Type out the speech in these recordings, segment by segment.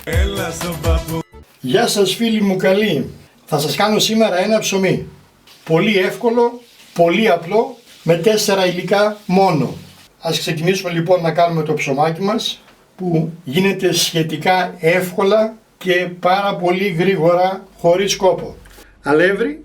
Έλα στον παππού. Γεια σας φίλοι μου καλοί. Θα σας κάνω σήμερα ένα ψωμί. Πολύ εύκολο, πολύ απλό, με 4 υλικά μόνο. Ας ξεκινήσουμε λοιπόν να κάνουμε το ψωμάκι μας, που γίνεται σχετικά εύκολα και πάρα πολύ γρήγορα, χωρίς κόπο. Αλεύρι,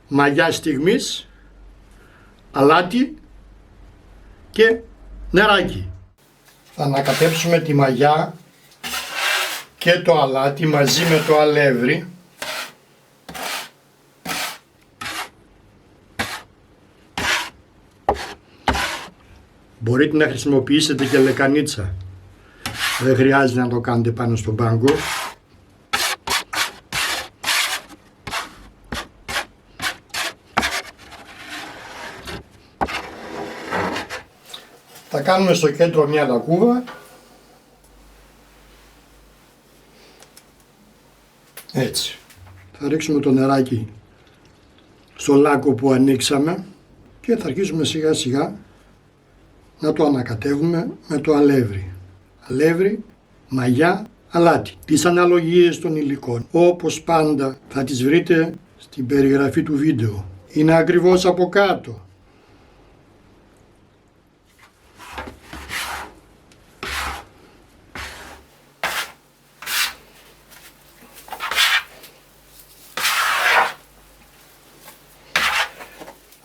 μαγιά στιγμής, αλάτι και νεράκι. Θα ανακατέψουμε τη μαγιά και το αλάτι μαζί με το αλεύρι. Μπορείτε να χρησιμοποιήσετε και λεκανίτσα. Δεν χρειάζεται να το κάνετε πάνω στον πάγκο. Θα κάνουμε στο κέντρο μια λακκούβα. Έτσι. Θα ρίξουμε το νεράκι στο λάκκο που ανοίξαμε και θα αρχίσουμε σιγά σιγά να το ανακατεύουμε με το αλεύρι. Αλεύρι, μαγιά, αλάτι. Τις αναλογίες των υλικών, όπως πάντα, θα τις βρείτε στην περιγραφή του βίντεο. Είναι ακριβώς από κάτω.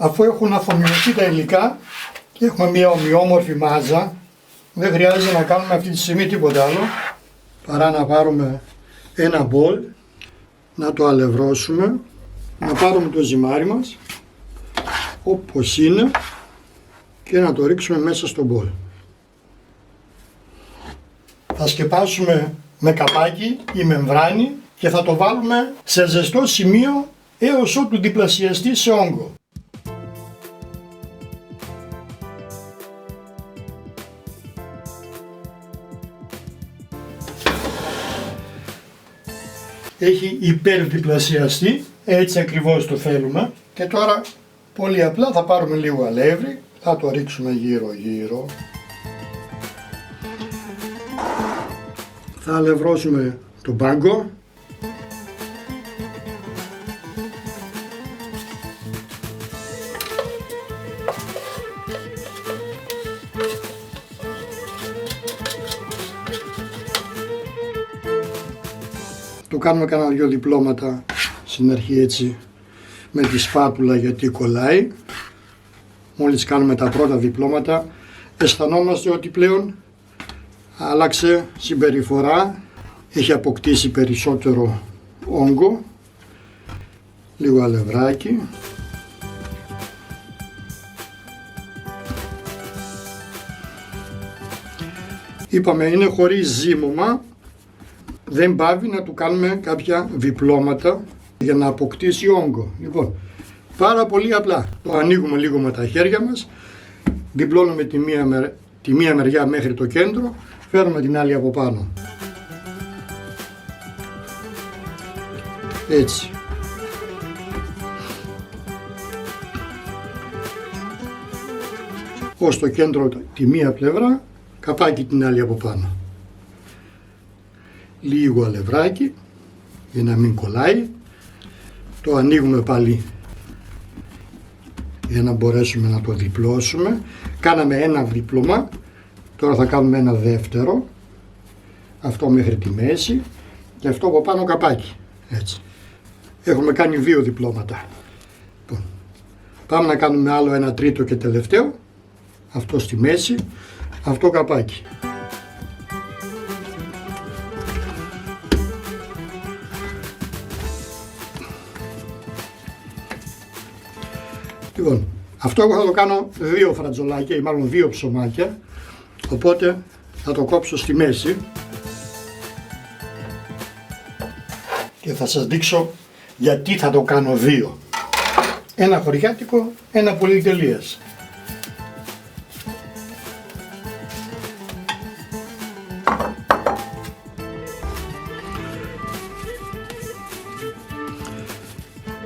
Αφού έχουν αφομοιωθεί τα υλικά και έχουμε μια ομοιόμορφη μάζα, δεν χρειάζεται να κάνουμε αυτή τη στιγμή τίποτα άλλο παρά να πάρουμε ένα μπολ, να το αλευρώσουμε, να πάρουμε το ζυμάρι μας όπως είναι και να το ρίξουμε μέσα στο μπολ. Θα σκεπάσουμε με καπάκι ή μεμβράνη και θα το βάλουμε σε ζεστό σημείο έως ότου διπλασιαστεί σε όγκο. Έχει υπερδιπλασιαστεί, έτσι ακριβώς το θέλουμε. Και τώρα πολύ απλά θα πάρουμε λίγο αλεύρι, θα το ρίξουμε γύρω γύρω. Θα αλευρώσουμε τον πάγκο. Το κάνουμε κάνα 2 διπλώματα στην αρχή έτσι με τη σπάτουλα γιατί κολλάει. Μόλις κάνουμε τα πρώτα διπλώματα αισθανόμαστε ότι πλέον άλλαξε συμπεριφορά, έχει αποκτήσει περισσότερο όγκο. Λίγο αλευράκι. Είπαμε είναι χωρίς ζύμωμα. Δεν πάβει να του κάνουμε κάποια διπλώματα για να αποκτήσει όγκο. Λοιπόν, πάρα πολύ απλά. Το ανοίγουμε λίγο με τα χέρια μας, διπλώνουμε τη μία μεριά μέχρι το κέντρο, φέρνουμε την άλλη από πάνω. Έτσι. Ως το κέντρο τη μία πλευρά, καπάκι την άλλη από πάνω. Λίγο αλευράκι για να μην κολλάει, το ανοίγουμε πάλι για να μπορέσουμε να το διπλώσουμε. Κάναμε ένα δίπλωμα, τώρα θα κάνουμε ένα δεύτερο, αυτό μέχρι τη μέση και αυτό από πάνω καπάκι, έτσι. Έχουμε κάνει 2 διπλώματα. Λοιπόν, πάμε να κάνουμε άλλο ένα τρίτο και τελευταίο, αυτό στη μέση, αυτό καπάκι. Λοιπόν, αυτό εγώ θα το κάνω 2 φρατζολάκια ή μάλλον 2 ψωμάκια, οπότε θα το κόψω στη μέση και θα σας δείξω γιατί θα το κάνω 2. Ένα χωριάτικο, ένα πολυτελείας.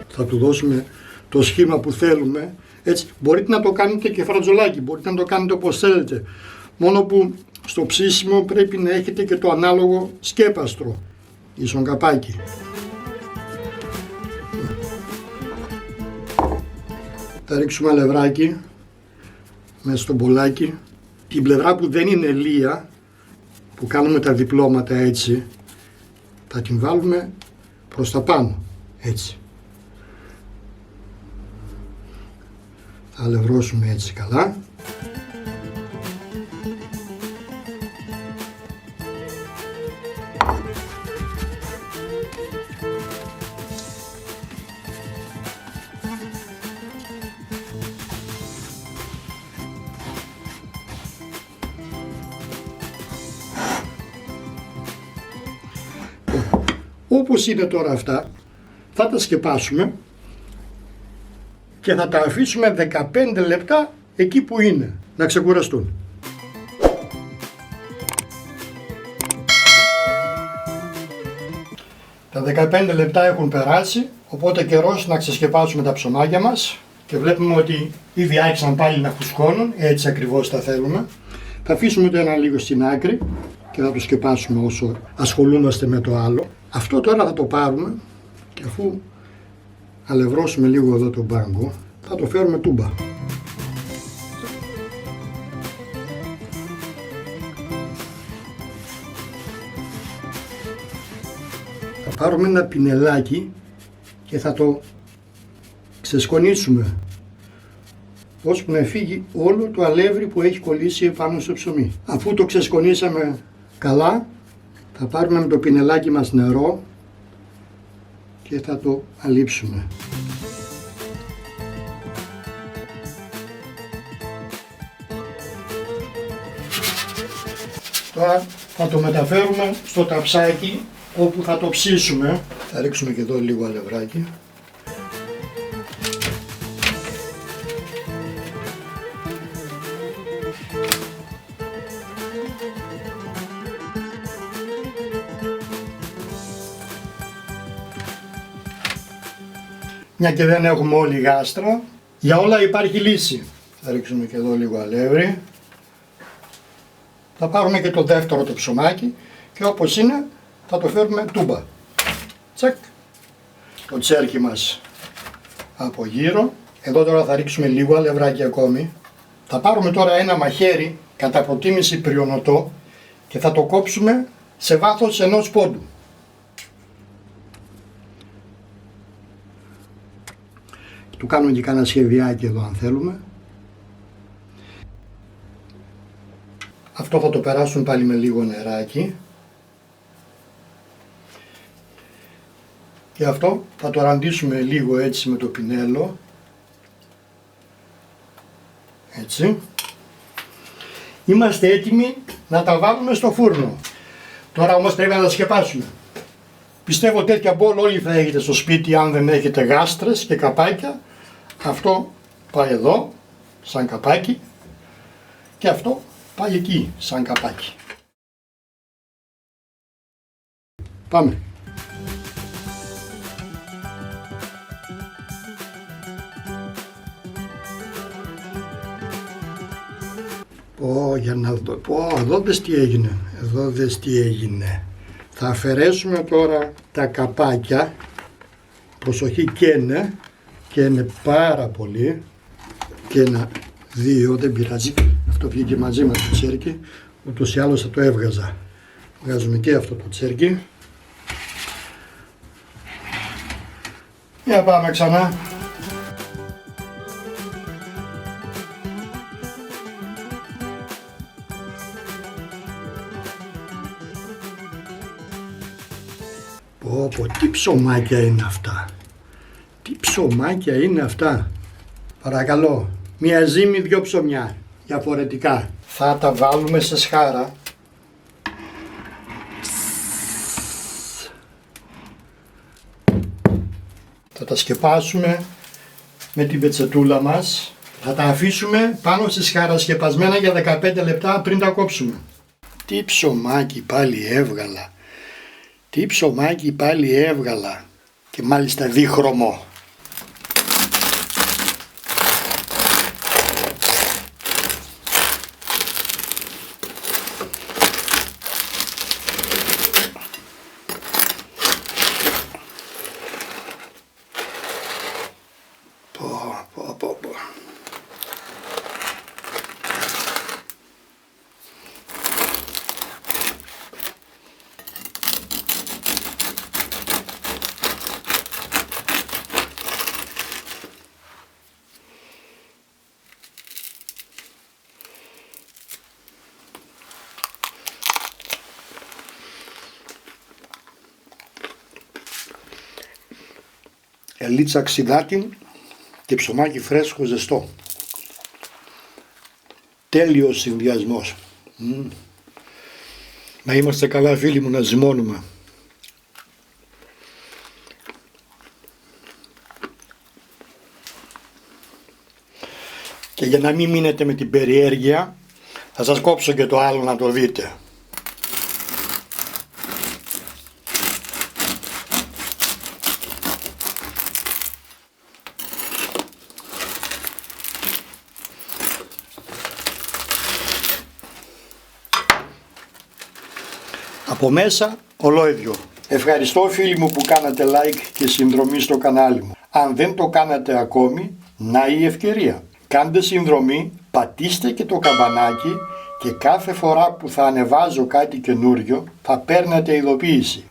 Θα του δώσουμε το σχήμα που θέλουμε. Έτσι, μπορείτε να το κάνετε και φρατζολάκι, μπορείτε να το κάνετε όπως θέλετε. Μόνο που στο ψήσιμο πρέπει να έχετε και το ανάλογο σκέπαστρο, ισογκαπάκι. Θα ρίξουμε αλευράκι μέσα στο μπολάκι. Την πλευρά που δεν είναι λία, που κάνουμε τα διπλώματα έτσι, θα την βάλουμε προς τα πάνω, έτσι. Θα αλευρώσουμε έτσι καλά. Όπως είναι τώρα αυτά, θα τα σκεπάσουμε και θα τα αφήσουμε 15 λεπτά εκεί που είναι, να ξεκουραστούν. Τα 15 λεπτά έχουν περάσει, οπότε καιρός να ξεσκεπάσουμε τα ψωμάκια μας και βλέπουμε ότι ήδη άρχισαν πάλι να φουσκώνουν, έτσι ακριβώς τα θέλουμε. Θα αφήσουμε το ένα λίγο στην άκρη και θα το σκεπάσουμε όσο ασχολούμαστε με το άλλο. Αυτό τώρα θα το πάρουμε και αφού αλευρώσουμε λίγο εδώ τον πάγκο, θα το φέρουμε τούμπα. Θα πάρουμε ένα πινελάκι και θα το ξεσκονίσουμε ώσπου να φύγει όλο το αλεύρι που έχει κολλήσει επάνω στο ψωμί. Αφού το ξεσκονίσαμε καλά, θα πάρουμε με το πινελάκι μας νερό και θα το αλείψουμε. Τώρα θα το μεταφέρουμε στο ταψάκι όπου θα το ψήσουμε. Θα ρίξουμε και εδώ λίγο αλευράκι. Μια και δεν έχουμε όλη γάστρα, για όλα υπάρχει λύση. Θα ρίξουμε και εδώ λίγο αλεύρι. Θα πάρουμε και το δεύτερο το ψωμάκι και όπως είναι θα το φέρουμε τούμπα. Τσακ. Το τσέρκι μας από γύρω. Εδώ τώρα θα ρίξουμε λίγο αλευράκι ακόμη. Θα πάρουμε τώρα ένα μαχαίρι κατά προτίμηση πριονωτό και θα το κόψουμε σε βάθος 1 πόντου. Του κάνουμε και κάνα σχεδιάκι εδώ αν θέλουμε. Αυτό θα το περάσουμε πάλι με λίγο νεράκι. Και αυτό θα το ραντίσουμε λίγο έτσι με το πινέλο. Έτσι. Είμαστε έτοιμοι να τα βάλουμε στο φούρνο. Τώρα όμως πρέπει να τα σκεπάσουμε. Πιστεύω τέτοια μπολ όλοι θα έχετε στο σπίτι αν δεν έχετε γάστρες και καπάκια. Αυτό πάει εδώ σαν καπάκι και αυτό πάει εκεί σαν καπάκι. Πάμε. Για να δω. Εδώ δες τι έγινε. Εδώ δες τι έγινε. Θα αφαιρέσουμε τώρα τα καπάκια. Προσοχή, καίνε πάρα πολύ. Και 1, 2, δεν πειράζει. Αυτό βγήκε μαζί με το τσέρκι. Ούτως ή άλλως θα το έβγαζα. Βγάζουμε και αυτό το τσέρκι. Για πάμε ξανά. Τι ψωμάκια είναι αυτά. Τι ψωμάκια είναι αυτά. Παρακαλώ, μία ζύμη, 2 ψωμιά. Διαφορετικά. Θα τα βάλουμε σε σχάρα. Θα τα σκεπάσουμε με την πετσετούλα μας. Θα τα αφήσουμε πάνω στη σχάρα σκεπασμένα για 15 λεπτά πριν τα κόψουμε. Τι ψωμάκι πάλι έβγαλα. Τι ψωμάκι πάλι έβγαλα. Και μάλιστα δίχρωμο. ελίτσα ξιδάτη και ψωμάκι φρέσκο ζεστό. Τέλειος συνδυασμός. Να είμαστε καλά φίλοι μου, να ζυμώνουμε. Και για να μην μείνετε με την περιέργεια, θα σας κόψω και το άλλο να το δείτε. Από μέσα ολόιδιο. Ευχαριστώ φίλοι μου που κάνατε like και συνδρομή στο κανάλι μου. Αν δεν το κάνατε ακόμη, να η ευκαιρία. Κάντε συνδρομή, πατήστε και το καμπανάκι και κάθε φορά που θα ανεβάζω κάτι καινούριο θα παίρνετε ειδοποίηση.